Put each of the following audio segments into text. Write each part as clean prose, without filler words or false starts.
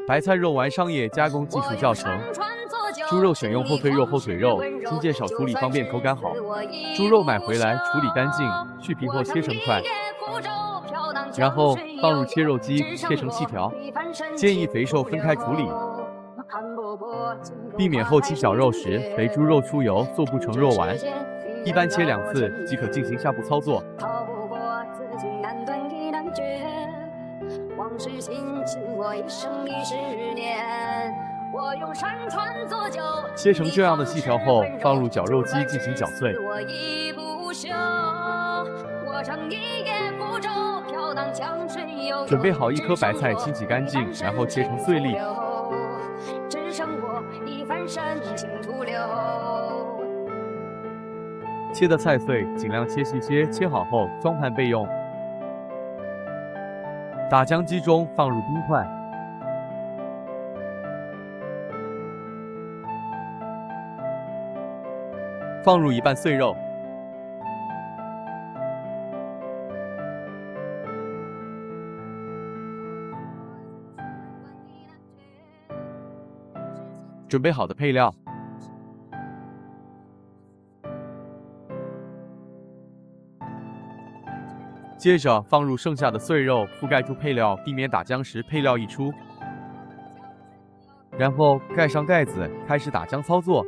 白菜肉丸商业加工技术教程：猪肉选用后腿肉、后腿肉，清洁少处理，方便口感好。猪肉买回来处理干净，去皮后切成块，然后放入切肉机切成细条。建议肥瘦分开处理，避免后期绞肉时肥猪肉出油做不成肉丸。一般切2次即可进行下步操作。切成这样的细条后，放入绞肉机进行绞碎。准备好1颗白菜，清洗干净，然后切成碎粒。切的菜碎，尽量切细些，切好后装盘备用。打浆机中放入冰块，放入1半碎肉，准备好的配料。接着放入剩下的碎肉，覆盖住配料，避免打浆时配料溢出。然后盖上盖子，开始打浆操作。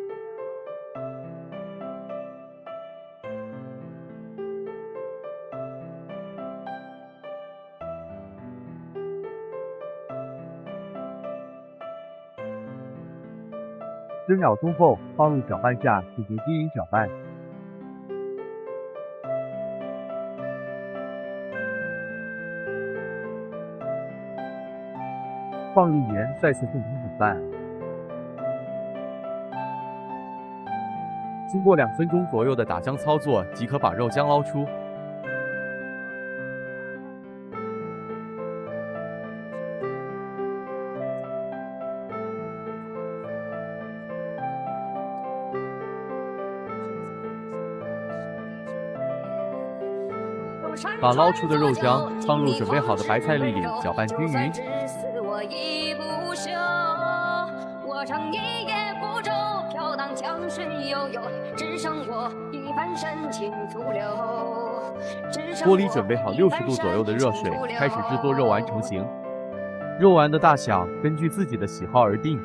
10秒钟后，放入搅拌架进行均匀搅拌。放入盐，再次进行搅拌。经过2分钟左右的打浆操作，即可把肉浆捞出。把捞出的肉浆放入准备好的白菜粒里，搅拌均匀。锅里准备好60度左右的热水，开始制作肉丸成型。肉丸的大小根据自己的喜好而定。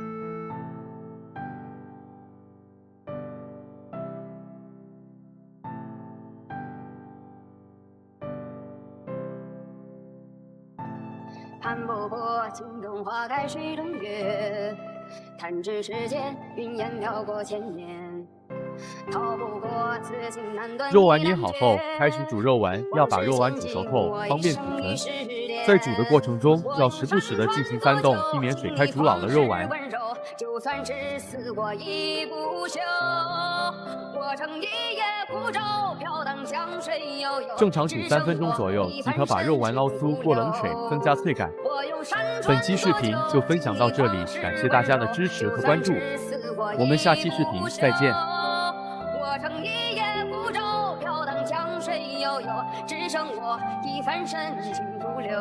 潘伯伯，镜中花开水中月，弹指时间，云烟飘过千年。逃不过此情难断。肉丸捏好后，开始煮肉丸，要把肉丸煮熟透，方便储存。在煮的过程中，要时不时的进行翻动，避免水开煮老了肉丸。就算是死过亦不休，我乘一叶孤舟，飘荡江水悠悠。正常煮3分钟左右，即可把肉丸捞出，过冷水，增加脆感。本期视频就分享到这里，感谢大家的支持和关注，我们下期视频再见。我乘一叶孤舟，飘荡江水悠悠，只剩我一番深情徒留。